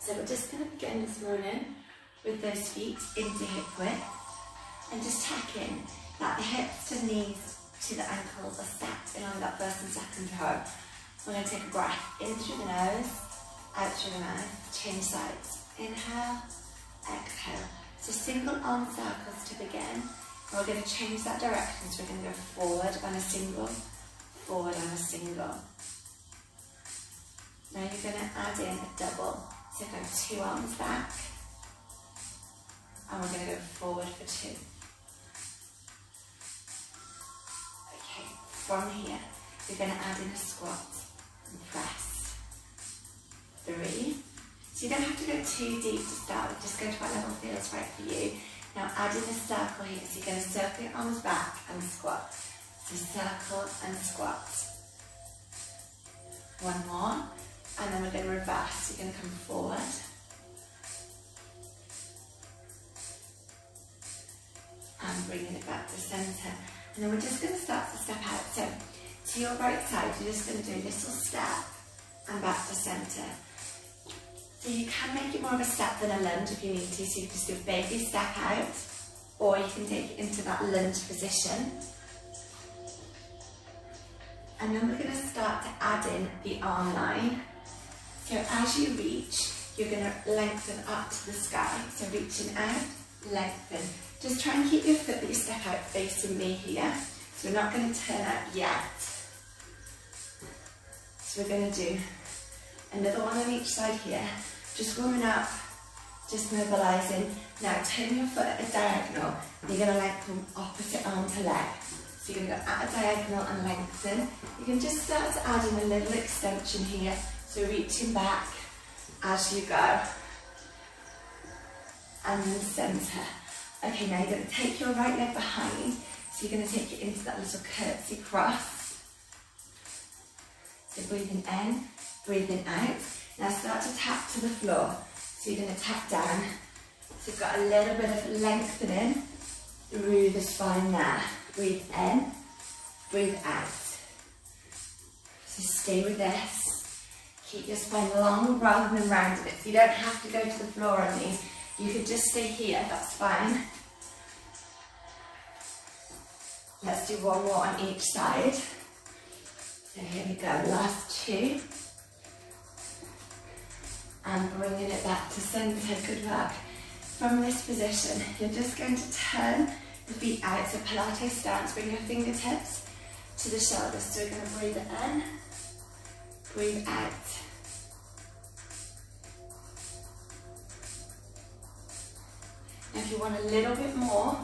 So we're just going to begin this morning with those feet into hip width and just checking that the hips to the knees to the ankles are stacked along that first and second toe. We're going to take a breath in through the nose, out through the mouth, change sides. Inhale, exhale. So single arm circles to begin. We're going to change that direction, so we're going to go forward on a single, forward on a single. Now you're going to add in a double. So go 2 arms back, and we're going to go forward for 2. Okay, from here, you're going to add in a squat and press. 3. So you don't have to go too deep to start with, just go to what level feels right for you. Now add in a circle here, so you're going to circle your arms back and squat. So circle and squat. 1 more, and then we're going to reverse. You're going to come forward. And bringing it back to centre. And then we're just going to start to step out. So to your right side, you're just going to do a little step and back to centre. So you can make it more of a step than a lunge if you need to, so you can just do a baby step out, or you can take it into that lunge position. And then we're going to start to add in the arm line. So as you reach, you're going to lengthen up to the sky. So reaching out, lengthen. Just try and keep your foot that you step out facing me here. So we're not going to turn out yet. So we're going to do another one on each side here. Just warming up, just mobilising. Now turn your foot at a diagonal. You're going to lengthen opposite arm to leg. So you're going to go at a diagonal and lengthen. You can just start to add in a little extension here. So reaching back as you go. And then centre. Okay, now you're going to take your right leg behind. So you're going to take it into that little curtsy cross. So breathing in, breathing out. Now start to tap to the floor. So you're going to tap down. So you've got a little bit of lengthening through the spine there. Breathe in, breathe out. So stay with this. Keep your spine long rather than rounded it. So you don't have to go to the floor on these. You could just stay here, that's fine. Let's do 1 more on each side. So here we go, last 2. And bringing it back to centre, good work. From this position, you're just going to turn the feet out. So Pilates stance, bring your fingertips to the shoulders. So we're going to breathe in, breathe out. Now if you want a little bit more,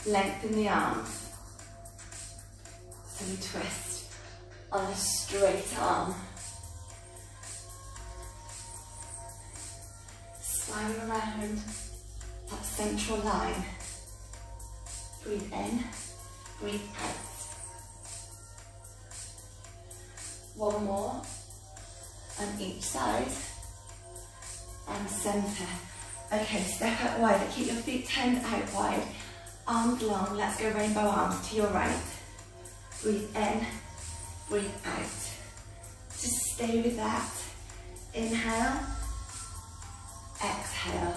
lengthen the arms. So we twist on a straight arm. Slide around that central line. Breathe in, breathe out. 1 more on each side and centre. Okay, step out wider, keep your feet turned out wide, arms long, let's go rainbow arms to your right. Breathe in, breathe out. Just stay with that. Inhale, exhale.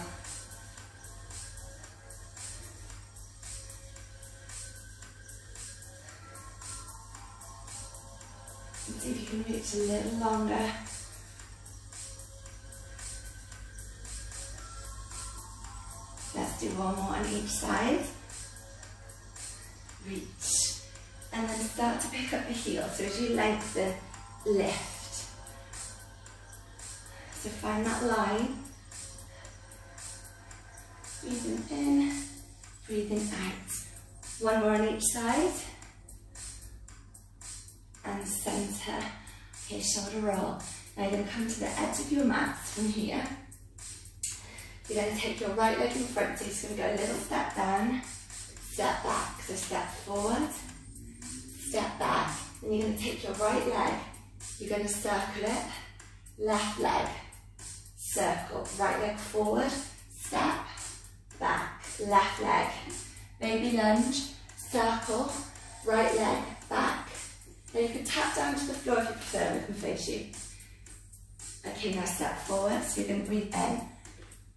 And see if you can reach a little longer. Let's do 1 more on each side. Reach. And then start to pick up the heel. So as you lengthen, lift. So find that line. Breathing in, breathing out. 1 more on each side. And centre. Okay, shoulder roll. Now you're going to come to the edge of your mat from here. You're going to take your right leg in front, so you're just going to go a little step down, step back. So step forward, step back. Then you're going to take your right leg, you're going to circle it, left leg, circle, right leg forward, step, back, left leg, baby lunge, circle, right leg, back. Now you can tap down to the floor if you prefer, we can face you. Okay, now step forward. So you're going to breathe in,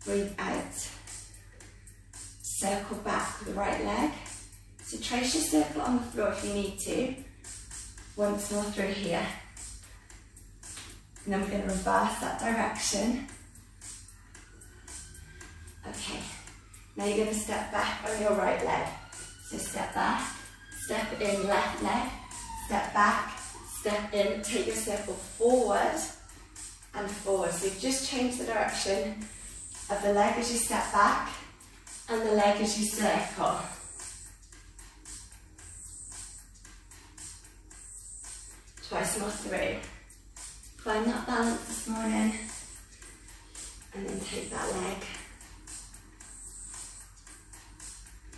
breathe out. Circle back with the right leg. So trace your circle on the floor if you need to. Once more through here. And then we're going to reverse that direction. Okay, now you're going to step back on your right leg. So step back, step in left leg, step back, step in, take your circle forward and forward. So you've just changed the direction of the leg as you step back and the leg as you circle. Twice more through. Find that balance this morning and then take that leg.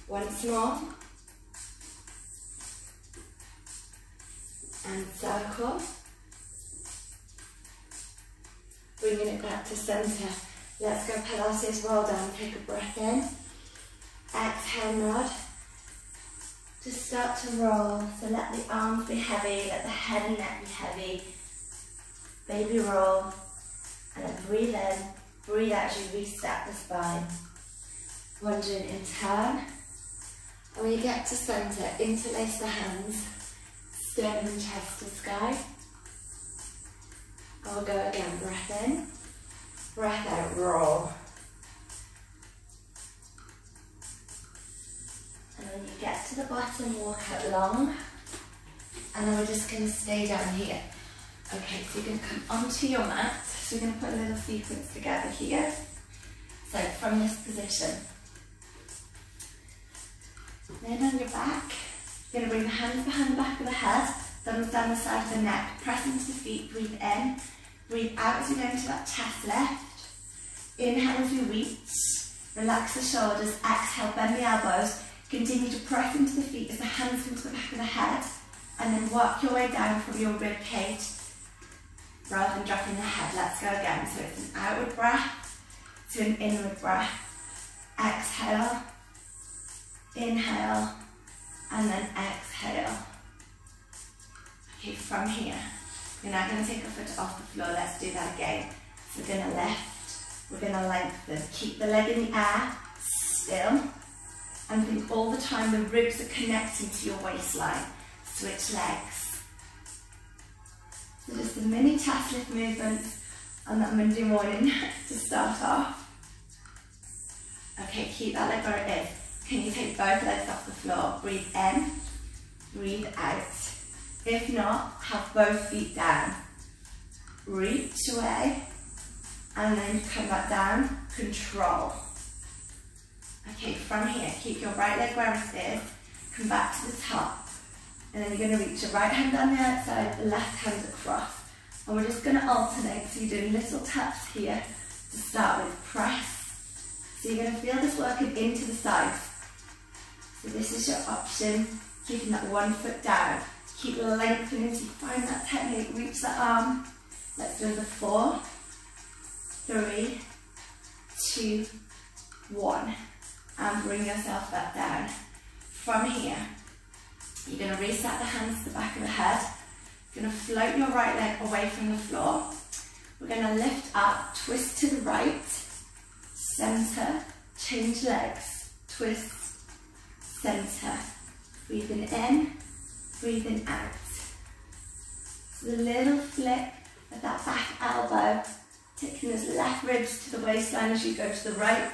Once more. And circle. Bringing it back to centre. Let's go Pilates, roll down, take a breath in. Exhale, nod. Just start to roll. So let the arms be heavy, let the head and neck be heavy. Baby roll. And then breathe in, breathe out as you reset the spine. Wandering in turn. And when you get to centre, interlace the hands. Sternum and chest to sky. I'll go again, breath in, breath out, roll. And when you get to the bottom, walk out long. And then we're just going to stay down here. Okay, so you're going to come onto your mat. So we're going to put a little sequence together here. So from this position. Then on your back, you're going to bring the hands behind the back of the head, thumbs down the side of the neck, press into the feet, breathe in, breathe out as you go into that chest lift. Inhale as you reach, relax the shoulders, exhale, bend the elbows, continue to press into the feet as the hands come to the back of the head, and then work your way down from your rib cage rather than dropping the head. Let's go again. So it's an outward breath to an inward breath. Exhale, inhale, and then exhale. Okay, from here, we're now going to take our foot off the floor. Let's do that again. So we're going to lift, we're going to lengthen. Keep the leg in the air, still, and think all the time the ribs are connecting to your waistline. Switch legs. So just a mini chest lift movement on that Monday morning to start off. Okay, keep that leg where it is. Can you take both legs off the floor? Breathe in, breathe out. If not, have both feet down. Reach away, and then come back down, control. Okay, from here, keep your right leg where it is, come back to the top, and then you're going to reach your right hand on the outside, the left hand across. And we're just going to alternate, so you're doing little taps here to start with. Press. So you're going to feel this working into the sides. So this is your option, keeping that one foot down. Keep lengthening as you find that technique, reach that arm. Let's do the 4, 3, 2, 1. And bring yourself back down. From here, you're going to reset the hands to the back of the head. You're going to float your right leg away from the floor. We're going to lift up, twist to the right, centre, change legs, twist, centre. Breathing in, breathing out. So the little flick of that back elbow, taking those left ribs to the waistline as you go to the right,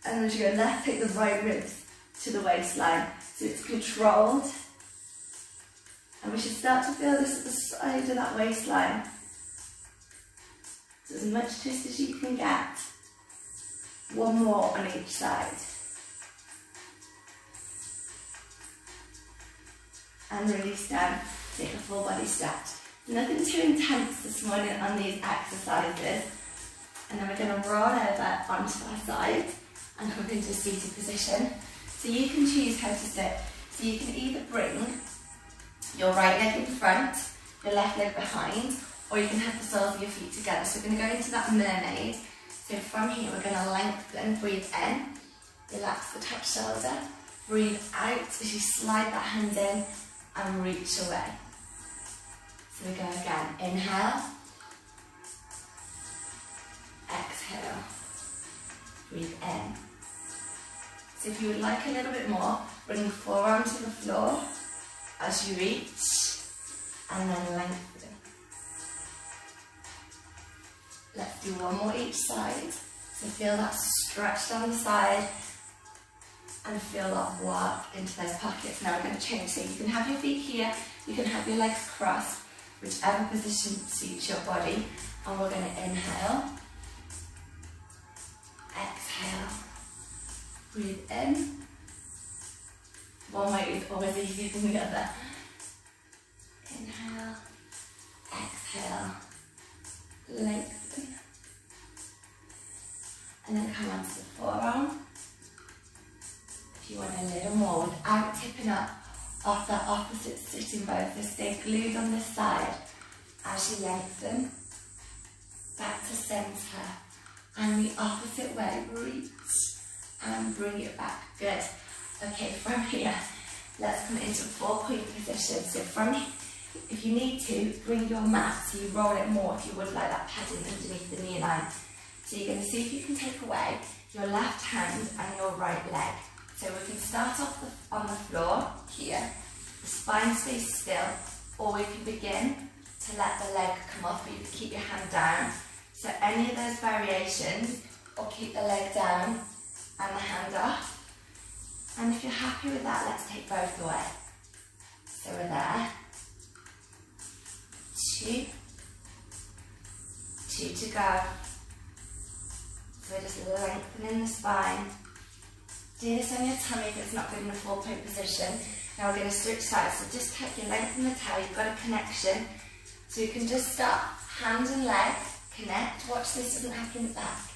and as you go left, take the right ribs to the waistline. So it's controlled. And we should start to feel this at the side of that waistline. So as much twist as you can get. One more on each side. And release down, take a full body stretch. Nothing too intense this morning on these exercises. And then we're going to roll over onto our side and come into a seated position. So you can choose how to sit. So you can either bring your right leg in front, your left leg behind, or you can have the soles of your feet together. So we're going to go into that mermaid. So from here we're going to lengthen, breathe in, relax the top shoulder, breathe out as you slide that hand in and reach away. So we go again, inhale, exhale, breathe in. So if you would like a little bit more, bring the forearm to the floor as you reach, and then lengthen. Let's do one more each side. So feel that stretch down the side, and feel that work into those pockets. Now we're going to change, so you can have your feet here, you can have your legs crossed, whichever position suits your body, and we're going to inhale, exhale, breathe in. One way is always easier than the other. Inhale, exhale, lengthen, and then come onto the forearm. If you want a little more without tipping up off that opposite sitting bone, so stay glued on this side as you lengthen, back to centre, and the opposite way, reach and bring it back, good. Okay, from here, let's come into 4-point position. So from here, if you need to, bring your mat so you roll it more if you would like that padding underneath the knee line. So you're going to see if you can take away your left hand and your right leg. So we can start off on the floor here, the spine stays still, or we can begin to let the leg come off, but you can keep your hand down. So any of those variations, or keep the leg down and the hand off. And if you're happy with that, let's take both away. So we're there. 2 to go. So we're just lengthening the spine. Do this on your tummy if it's not good in a 4-point position. Now we're going to switch sides, so just take your length in the toe, you've got a connection. So you can just start hand and leg, connect, watch this doesn't happen at the back.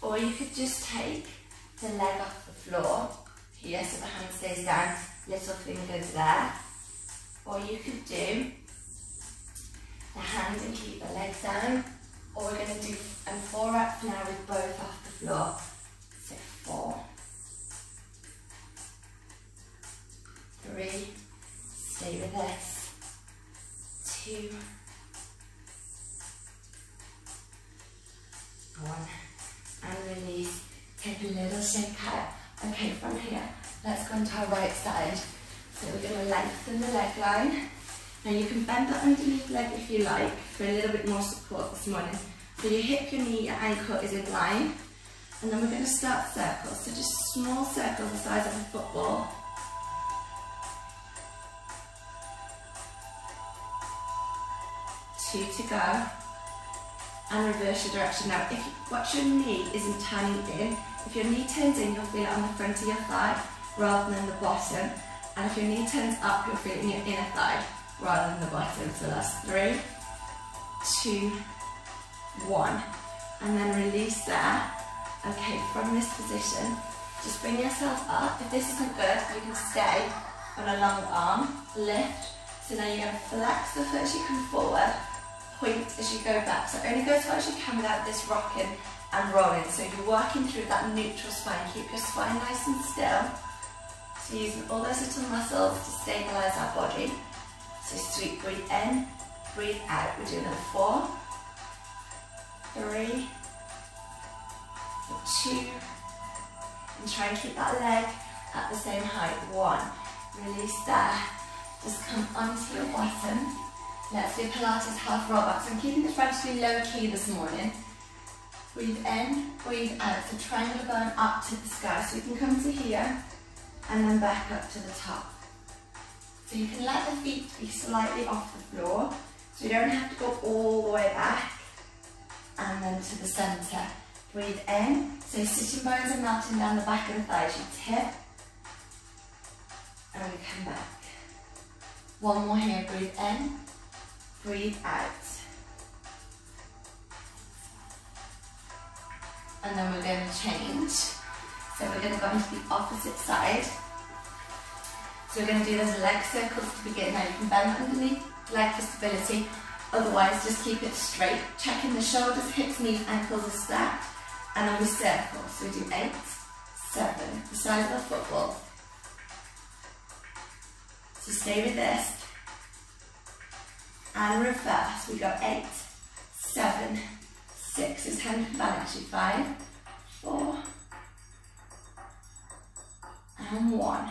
Or you could just take the leg off the floor, here, so the hand stays down, little fingers there. Or you could do the hand and keep the leg down. Or we're going to do 4 reps now with both off the floor. So 4, 3, stay with this, 2, 1, and release. Take a little shake out. Okay, from here, let's go into our right side. So we're going to lengthen the leg line. Now you can bend that underneath leg if you like, for a little bit more support this morning. So your hip, your knee, your ankle is in line. And then we're going to start circles. So just small circles the size of a football. Two to go. And reverse your direction. Now, if watch your knee isn't turning in, if your knee turns in, you'll feel it on the front of your thigh rather than the bottom. And if your knee turns up, you'll feel it in your inner thigh rather than the bottom. So that's 3, 2, 1. And then release there. Okay, from this position, just bring yourself up. If this isn't good, you can stay on a long arm, lift. So now you're going to flex the foot as you come forward, point as you go back. So only go as far as you can without this rocking and rolling. So you're working through that neutral spine. Keep your spine nice and still. So using all those little muscles to stabilise our body. So sweet, breathe in, breathe out. We're doing another 4, 3, 2, and try and keep that leg at the same height. 1, release there. Just come onto your bottom. Let's do Pilates half roll back. So I'm keeping this relatively low key this morning. Breathe in, breathe out. So triangle going up to the sky. So you can come to here and then back up to the top. So you can let the feet be slightly off the floor. So you don't have to go all the way back. And then to the centre. Breathe in. So sitting bones are melting down the back of the thighs. You tip. And we come back. One more here. Breathe in. Breathe out. And then we're going to change. So we're going to go into the opposite side. So we're going to do those leg circles to begin. Now you can bend underneath leg for stability. Otherwise, just keep it straight. Checking the shoulders, hips, knees, ankles are stacked. And then we circle. So we do 8, 7, the size of a football. So stay with this. And reverse. We go 8, 7, 6 is hand and back actually. 5, 4, and 1.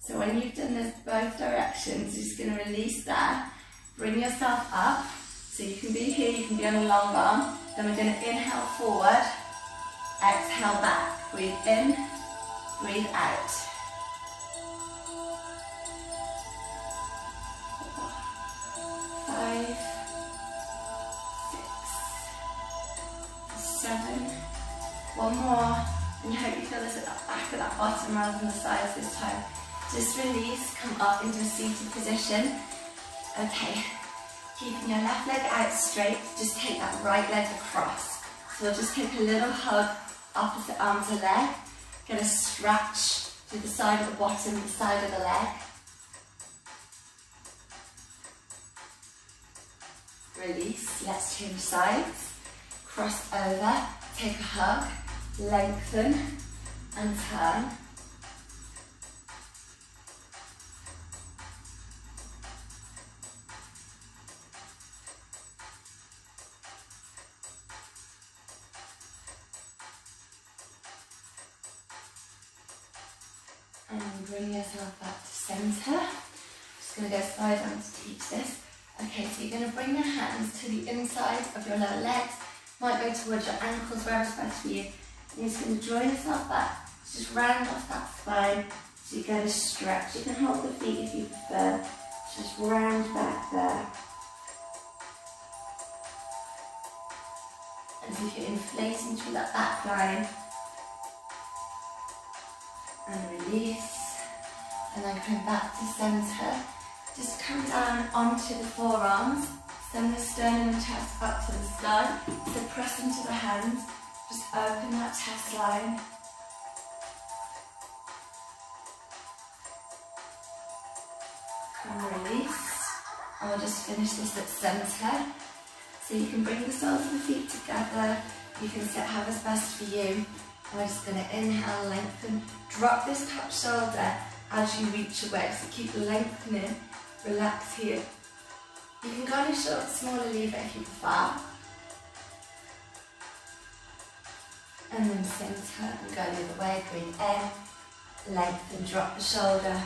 So when you've done this both directions, you're just going to release there. Bring yourself up. So you can be here, you can be on a long arm. Then we're going to inhale forward, exhale back. Breathe in, breathe out. 5, 6, 7. One more. And I hope you feel this at the back of that bottom rather than the sides this time. Just release, come up into a seated position. Okay, keeping your left leg out straight, just take that right leg across. So we'll just take a little hug, opposite arm to leg. Get a stretch to the side of the bottom, the side of the leg. Release, let's change sides. Cross over, take a hug, lengthen and turn. And bring yourself back to centre. Just going to go side on to teach this. Okay, so you're going to bring your hands to the inside of your lower legs. Might go towards your ankles, wherever's best for you. And you're just going to draw yourself back. Just round off that spine so you get a stretch. You can hold the feet if you prefer. Just round back there. As if you're inflating through that back line. And release. And then come back to centre. Just come down onto the forearms. Send the sternum and chest up to the sky. So press into the hands. Just open that chest line. And release. And we'll just finish this at centre. So you can bring the soles of the feet together. You can sit however's best for you. And we're just going to inhale, lengthen. Drop this top shoulder as you reach away. So keep lengthening. Relax here. You can go on a short, smaller lever if you prefer. And then centre and go the other way. Breathe in, lengthen, drop the shoulder.